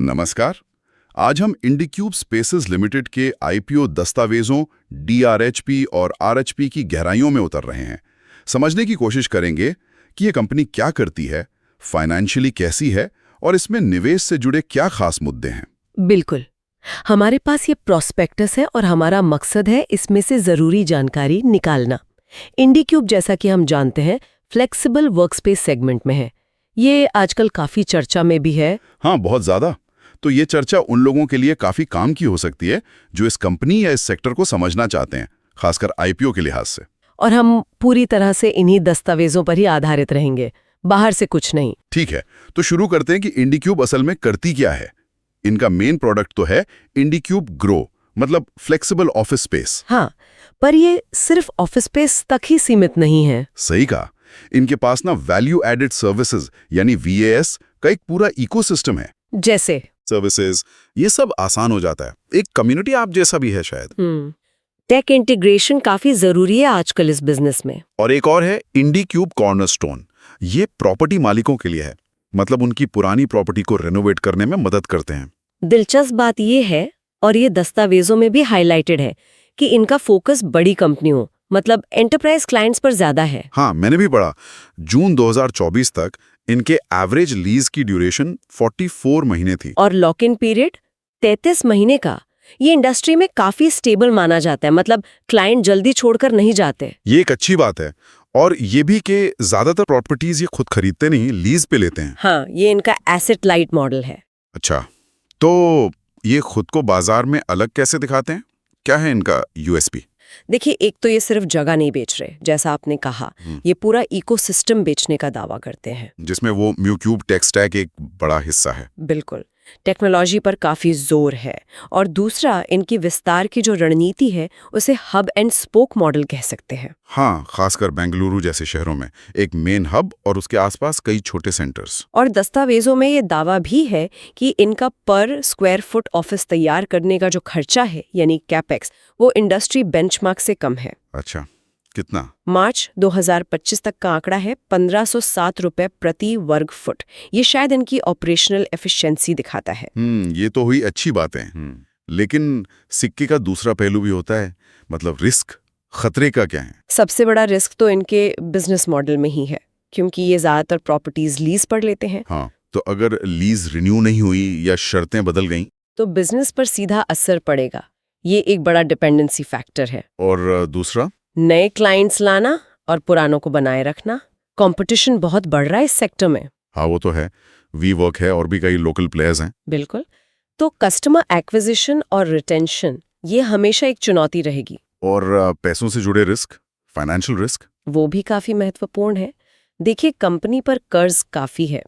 नमस्कार। आज हम इंडिक्यूब स्पेसेस लिमिटेड के आईपीओ दस्तावेजों, डीआरएचपी और आरएचपी की गहराइयों में उतर रहे हैं। समझने की कोशिश करेंगे कि ये कंपनी क्या करती है, फाइनेंशियली कैसी है और इसमें निवेश से जुड़े क्या खास मुद्दे हैं। बिल्कुल। हमारे पास ये प्रोस्पेक्टस है और हमारा मकसद है इसमें से जरूरी जानकारी निकालना। इंडिक्यूब, जैसा कि हम जानते हैं, फ्लेक्सिबल वर्कस्पेस सेगमेंट में है। ये आजकल काफी चर्चा में भी है। हाँ, बहुत ज्यादा। तो ये चर्चा उन लोगों के लिए काफी काम की हो सकती है जो इस कंपनी या इस सेक्टर को समझना चाहते हैं, खासकर आईपीओ के लिहाज से। और हम पूरी तरह से इन्हीं दस्तावेजों पर ही आधारित रहेंगे, बाहर से कुछ नहीं। ठीक है, तो शुरू करते हैं कि इंडिक्यूब असल में करती क्या है। इनका मेन प्रोडक्ट तो है इंडिक्यूब ग्रो, मतलब फ्लेक्सिबल ऑफिस स्पेस। हाँ, पर ये सिर्फ ऑफिस स्पेस तक ही सीमित नहीं है। सही कहा। इनके पास ना वैल्यू एडेड सर्विसेज यानी वीएएस का एक पूरा इकोसिस्टम है। जैसे सर्विसेज, ये सब आसान हो जाता है। एक कम्युनिटी आप जैसा भी है शायद। टेक इंटीग्रेशन काफी जरूरी है आजकल इस बिजनेस में। और एक और है इंडिक्यूब कॉर्नरस्टोन। ये प्रॉपर्टी मालिकों के लिए है, मतलब उनकी पुरानी प्रॉपर्टी को रेनोवेट करने में मदद करते हैं। दिलचस्प बात ये है, और ये दस्तावेजों में भी हाईलाइटेड है, कि इनका फोकस बड़ी कंपनियों, मतलब एंटरप्राइज क्लाइंट्स पर ज्यादा है। हाँ, मैंने भी पढ़ा। जून 2024 तक इनके एवरेज लीज की ड्यूरेशन 44 महीने थी। और लॉक इन पीरियड 33 महीने का। ये इंडस्ट्री में काफी स्टेबल माना जाता है, मतलब क्लाइंट जल्दी छोड़कर नहीं जाते। ये एक अच्छी बात है। और ये भी कि ज्यादातर प्रॉपर्टीज ये खुद खरीदते नहीं, लीज पे लेते हैं। हाँ, ये इनका एसेट लाइट मॉडल है। अच्छा, तो ये खुद को बाजार में अलग कैसे दिखाते हैं? क्या है इनका यूएसपी? देखिए, एक तो ये सिर्फ जगह नहीं बेच रहे, जैसा आपने कहा, ये पूरा इकोसिस्टम बेचने का दावा करते हैं, जिसमें वो म्यूक्यूब टेक स्टैक एक बड़ा हिस्सा है। बिल्कुल। टेक्नोलॉजी पर काफी जोर है। और दूसरा, इनकी विस्तार की जो रणनीति है उसे हब एंड स्पोक मॉडल कह सकते हैं। हाँ, खासकर बेंगलुरु जैसे शहरों में एक मेन हब और उसके आसपास कई छोटे सेंटर्स। और दस्तावेजों में ये दावा भी है कि इनका पर स्क्वायर फुट ऑफिस तैयार करने का जो खर्चा है, यानी कैपेक्स, वो इंडस्ट्री बेंचमार्क से कम है। अच्छा, कितना? मार्च 2025 तक का आंकड़ा है 1507 रुपए प्रति वर्ग फुट। ये शायद इनकी ऑपरेशनल एफिशिएंसी दिखाता है। ये तो हुई अच्छी बातें। लेकिन सिक्के का दूसरा पहलू भी होता है, मतलब रिस्क, खतरे का क्या है? सबसे बड़ा रिस्क तो इनके बिजनेस मॉडल में ही है, क्योंकि ये ज्यादातर प्रॉपर्टीज लीज पर लेते हैं। हाँ, तो अगर लीज रिन्यू नहीं हुई या शर्तें बदल गईं, तो बिजनेस पर सीधा असर पड़ेगा। ये एक बड़ा डिपेंडेंसी फैक्टर है। और दूसरा, नए क्लाइंट्स लाना और पुरानों को बनाए रखना। कंपटीशन बहुत बढ़ रहा है इस सेक्टर में। हाँ वो तो है, वी वर्क है और भी कई लोकल प्लेयर्स हैं। बिल्कुल। तो कस्टमर एक्विजिशन और रिटेंशन, ये हमेशा एक चुनौती रहेगी। और पैसों से जुड़े रिस्क, फाइनेंशियल रिस्क, वो भी काफी महत्वपूर्ण है। देखिए, कंपनी पर कर्ज काफी है।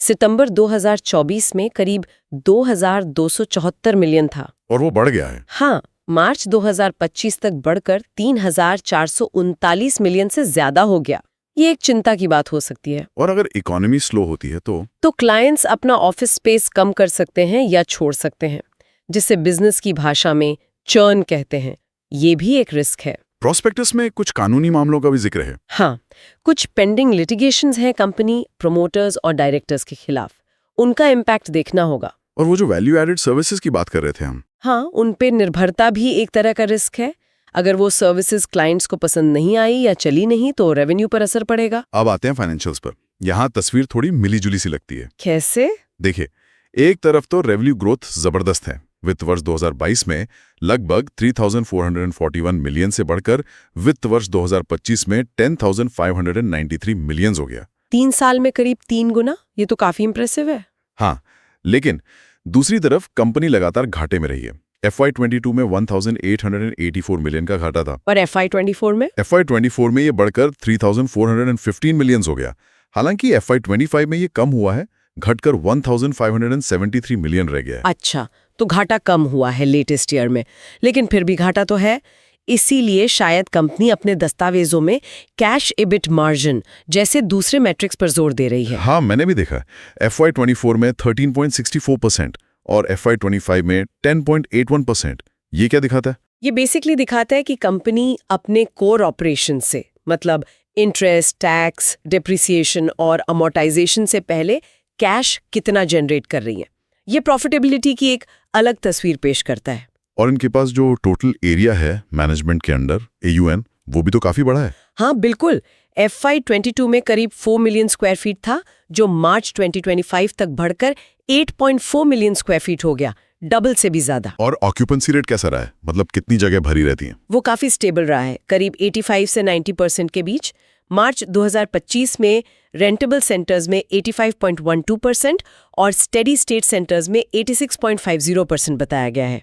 सितंबर 2024 में करीब 2274 मिलियन था। और वो बढ़ गया है। हाँ, मार्च 2025 तक बढ़कर 3439 मिलियन से ज्यादा हो गया। ये एक चिंता की बात हो सकती है। और अगर इकोनॉमी स्लो होती है तो क्लाइंट्स अपना ऑफिस स्पेस कम कर सकते हैं या छोड़ सकते हैं, जिसे बिजनेस की भाषा में चर्न कहते हैं। ये भी एक रिस्क है। प्रोस्पेक्टस में कुछ कानूनी मामलों का भी जिक्र है। हाँ, कुछ पेंडिंग लिटिगेशंस हैं कंपनी, प्रमोटर्स और डायरेक्टर्स के खिलाफ। उनका इम्पैक्ट देखना होगा। और वो जो वैल्यू एडेड सर्विसेज की बात कर रहे थे हम, हाँ, उन पे निर्भरता भी एक तरह का रिस्क है। अगर वो सर्विसेज क्लाइंट्स को पसंद नहीं आई या चली नहीं तो रेवेन्यू पर असर पड़ेगा। अब आते हैं फाइनेंशियल्स पर। यहाँ तस्वीर थोड़ी मिलीजुली सी लगती है। कैसे? देखिए, एक तरफ तो रेवेन्यू ग्रोथ जबरदस्त है। वित्त वर्ष 2022 में लगभग 3,441 मिलियन से बढ़कर वित्त वर्ष 2025 में 10,593 मिलियन हो गया। 3 साल में करीब 3 गुना। ये तो काफी इंप्रेसिव है। हाँ, लेकिन दूसरी तरफ कंपनी लगातार घाटे में रही है। FY22 में 1,884 मिलियन का घाटा था। और FY24 में? FY24 में ये बढ़कर 3,415 मिलियन हो गया। हालांकि FY25 में ये कम हुआ है, घटकर 1,573 मिलियन रह गया है। अच्छा, तो घाटा कम हुआ है लेटेस्ट ईयर में, लेकिन फिर भी घाटा तो है। इसीलिए शायद कंपनी अपने दस्तावेजों में कैश एबिट मार्जिन जैसे दूसरे मैट्रिक्स पर जोर दे रही है। हाँ, मैंने भी देखा। FY24 में 13.64% और FY25 में 10.81%। ये क्या दिखाता है? ये बेसिकली दिखाता है कि कंपनी अपने कोर ऑपरेशन से, मतलब इंटरेस्ट, टैक्स, डिप्रिसिएशन और अमोर्टाइजेशन से पहले कैश कितना जनरेट कर रही है। ये प्रॉफिटेबिलिटी की एक अलग तस्वीर पेश करता है। और इनके पास जो टोटल एरिया है मैनेजमेंट के अंडर AUM, वो भी तो काफी बड़ा है। हाँ बिल्कुल, FY 22 में करीब 4 मिलियन स्क्वायर फीट था, जो मार्च 2025 तक बढ़कर 8.4 मिलियन स्क्वायर फीट हो गया, डबल से भी ज्यादा। और ऑक्यूपेंसी रेट कैसा रहा है, मतलब कितनी जगह भरी रहती है? वो काफी स्टेबल रहा है, करीब 85 से 90% के बीच। मार्च 2025 में रेंटेबल सेंटर्स में 85.12% और स्टेडी स्टेट सेंटर्स में 86.50% बताया गया है।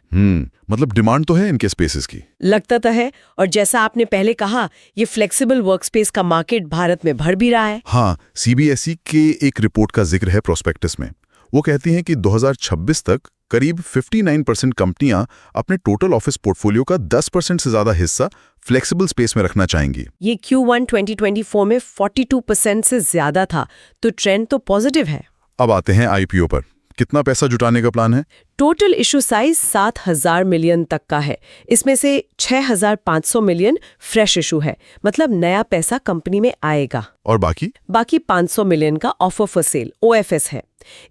मतलब डिमांड तो है इनके स्पेसेस की। लगता तो है, और जैसा आपने पहले कहा, ये फ्लेक्सिबल वर्कस्पेस का मार्केट भारत में बढ़ भी रहा है। हाँ, CBSE के एक रिपोर्ट का जिक्र है प्रोस्पेक्टस में। वो कहती हैं कि 2026 तक करीब 59% कंपनियां अपने टोटल ऑफिस पोर्टफोलियो का 10% से ज्यादा हिस्सा फ्लेक्सिबल स्पेस में रखना चाहेंगी। ये Q1 2024 में 42% से ज्यादा था, तो ट्रेंड तो पॉजिटिव है। अब आते हैं IPO पर। कितना पैसा जुटाने का प्लान है? टोटल इशू साइज 7,000 मिलियन तक का है। इसमें से 6,500 मिलियन फ्रेश इशू है, मतलब नया पैसा कंपनी में आएगा। और बाकी 500 मिलियन का ऑफर फॉर सेल OFS है।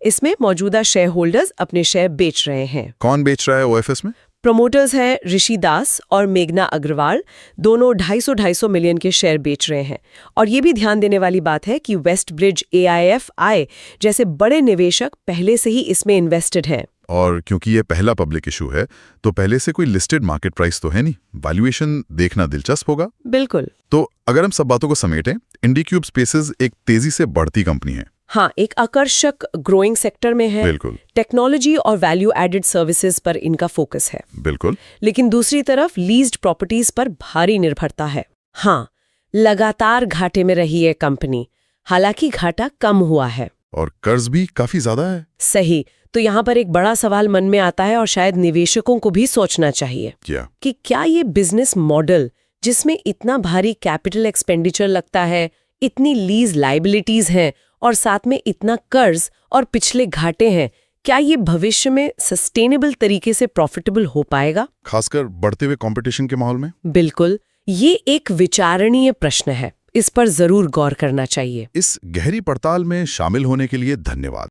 इसमें मौजूदा शेयर होल्डर्स अपने शेयर बेच रहे हैं। कौन बेच रहा है OFS में? प्रमोटर्स हैं ऋषि दास और मेघना अग्रवाल, दोनों 250 मिलियन के शेयर बेच रहे हैं। और ये भी ध्यान देने वाली बात है कि वेस्ट ब्रिज, AIFI जैसे बड़े निवेशक पहले से ही इसमें इन्वेस्टेड हैं। और क्योंकि ये पहला पब्लिक इशू है, तो पहले से कोई लिस्टेड मार्केट प्राइस तो है नहीं, वैल्यूएशन देखना दिलचस्प होगा। बिल्कुल। तो अगर हम सब बातों को समेटें, IndiCube स्पेसेस एक तेजी से बढ़ती कंपनी है। हाँ, एक आकर्षक ग्रोइंग सेक्टर में है। बिल्कुल। टेक्नोलॉजी और वैल्यू एडेड सर्विसेज पर इनका फोकस है। बिल्कुल। लेकिन दूसरी तरफ लीज्ड प्रॉपर्टीज पर भारी निर्भरता है। हाँ, लगातार घाटे में रही है कंपनी, हालांकि घाटा कम हुआ है। और कर्ज भी काफी ज्यादा है। सही। तो यहाँ पर एक बड़ा सवाल मन में आता है, और शायद निवेशकों को भी सोचना चाहिए कि क्या ये बिजनेस मॉडल, जिसमें इतना भारी कैपिटल एक्सपेंडिचर लगता है, इतनी लीज लायबिलिटीज हैं और साथ में इतना कर्ज और पिछले घाटे हैं, क्या ये भविष्य में सस्टेनेबल तरीके से प्रॉफिटेबल हो पाएगा, खासकर बढ़ते हुए कंपटीशन के माहौल में? बिल्कुल, ये एक विचारणीय प्रश्न है। इस पर जरूर गौर करना चाहिए। इस गहरी पड़ताल में शामिल होने के लिए धन्यवाद।